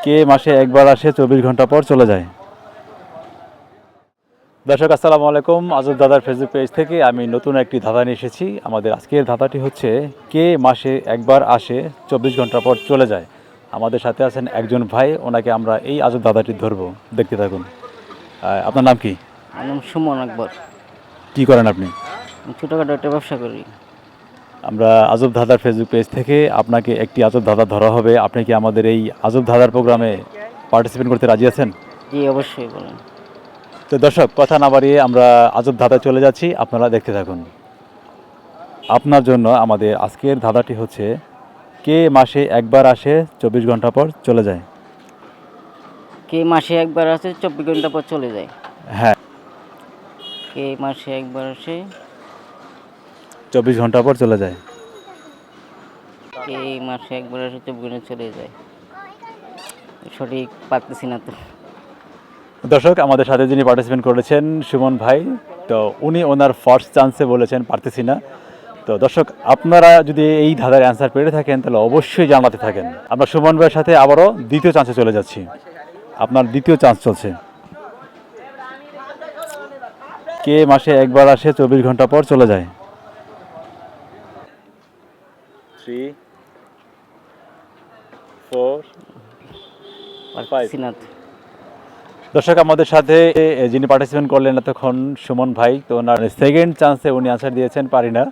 কে মাসে একবার আসে 24 ঘন্টা পর চলে যায়। দর্শক আসসালামু আলাইকুম, আজব দাদার ফেসবুক পেজ থেকে আমি নতুন একটি ধাঁধা নিয়ে এসেছি। আমাদের আজকের ধাঁধাটি হচ্ছে কে মাসে একবার আসে 24 ঘন্টা পর চলে যায়। আমাদের সাথে আছেন একজন ভাই, ওনাকে আমরা এই আজব ধাঁধাটি ধরবো, দেখতে থাকুন। আপনার নাম কি? আমার নাম সুমন আকবর। কি করেন আপনি? আমি ছোটোখাটো একটা ব্যবসা করি। আমরা আজব ধাঁধার ফেসবুক পেজ থেকে আপনাকে একটি আজব ধাঁধা ধরা হবে। আপনি কি আমাদের এই আজব ধাঁধার প্রোগ্রামে পার্টিসিপেট করতে রাজি আছেন? জি অবশ্যই বলেন। তো দর্শক, কথা না বাড়িয়ে আমরা আজব ধাঁধায় চলে যাচ্ছি, আপনারা দেখতে থাকুন। আপনার জন্য আমাদের আজকের ধাঁধাটি হচ্ছে কে মাসে একবার আসে 24 ঘন্টা পর চলে যায়। কে মাসে একবার আসে 24 ঘন্টা পর চলে যায়। হ্যাঁ, কে মাসে একবার আসে 24 ঘন্টা পর চলে যায়। কে মাসে একবার আসে 24 ঘন্টা চলে যায়। সঠিক পারতেছি না তো। দর্শক, আমাদের সাথে যিনি পার্টিসিপেট করেছেন সুমন ভাই, তো উনি ওনার ফার্স্ট চান্সে বলেছেন পারতেছি না। তো দর্শক, আপনারা যদি এই ধাঁধার অ্যান্সার পেয়ে থাকেন তাহলে অবশ্যই জানাতে থাকেন। আমরা সুমন ভাইয়ের সাথে আবারও দ্বিতীয় চান্সে চলে যাচ্ছি। আপনার দ্বিতীয় চান্স চলছে। কে মাসে একবার আসে 24 ঘন্টা পর চলে যায়। 3, 4, 5। পারতেছি না তো। দর্শক, আমাদের সাথে যিনি পার্টিসিপেন্ট করলেন এতক্ষণ সুমন ভাই, তো ওনার সেকেন্ড চান্সে উনি আনসার দিয়েছেন পারি না।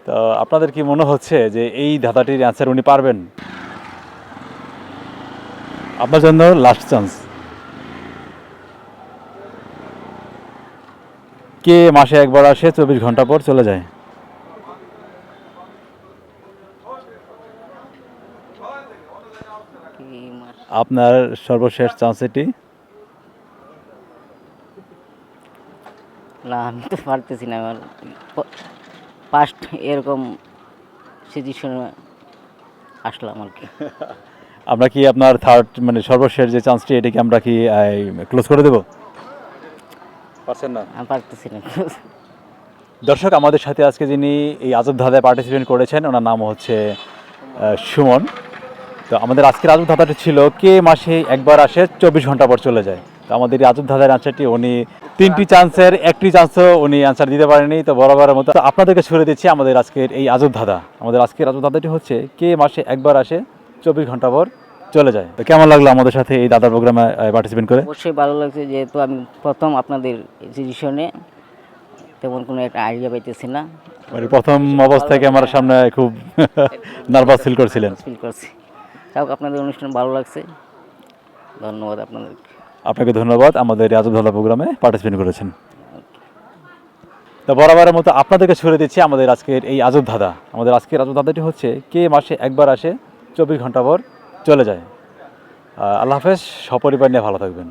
তো আপনাদের কি মনে হচ্ছে যে এই ধাঁধাটির অ্যান্সার উনি পারবেন? আপনার জন্য লাস্ট চান্স। কে মাসে একবার আসে 24 ঘন্টা পর চলে যায়। কে মাস আপনার সর্বশেষ চান্স এটি। না, আমি তো পারতেছি না। আমার ফার্স্ট এরকম সিচুয়েশনে আসলাম আর কি। আমরা কি আপনার থার্ড মানে সর্বশেষ যে চান্সটি এটাকে আমরা কি ক্লোজ করে দেব? পারছেন না? আমি পারতেছি না। দর্শক, আমাদের সাথে আজকে যিনি এই আজব ধাঁধায় পার্টিসিপেট করেছেন ওনার নাম হচ্ছে সুমন। তো আমাদের আজকের আজব ধাঁধাটি ছিল কে মাসে একবার আসে 24 ঘন্টা পর চলে যায়। তো আমাদের এই আজব ধাঁধার অ্যান্সারটি উনি তিনটি চান্সের একটি চান্সও উনি অ্যান্সার দিতে পারেনি। তো বরাবরের মতো আপনাদেরকে ছুড়ে দিচ্ছি আমাদের আজকের এই আজব ধাঁধা। আমাদের আজকের আজব ধাঁধাটি হচ্ছে কে মাসে একবার আসে 24 ঘন্টা পর চলে যায়। তো কেমন লাগলো আমাদের সাথে এই দাদার প্রোগ্রামে পার্টিসিপেট করে? অবশ্যই ভালো লাগছে, যেহেতু আমি প্রথম আপনাদের সিচুয়েশনে তেমন কোনো একটা আইডিয়া পাইতেছি না। মানে প্রথম অবস্থায় ক্যামেরার সামনে খুব নার্ভাস ফিল করছিলেন। ফিল করছি। যাই হোক, আপনাদের অনুষ্ঠান ভালো লাগছে। ধন্যবাদ আপনাদেরকে। আপনাকে ধন্যবাদ আমাদের এই আজব ধাঁধা প্রোগ্রামে পার্টিসিপেট করেছেন। তো বরাবরের মতো আপনাদেরকে ছুড়ে দিচ্ছি আমাদের আজকের এই আজব ধাঁধা। আমাদের আজকের আজব ধাঁধাটি হচ্ছে কে মাসে একবার আসে 24 ঘন্টা পর চলে যায়। আল্লাহ হাফেজ, সপরিবার নিয়ে ভালো থাকবেন।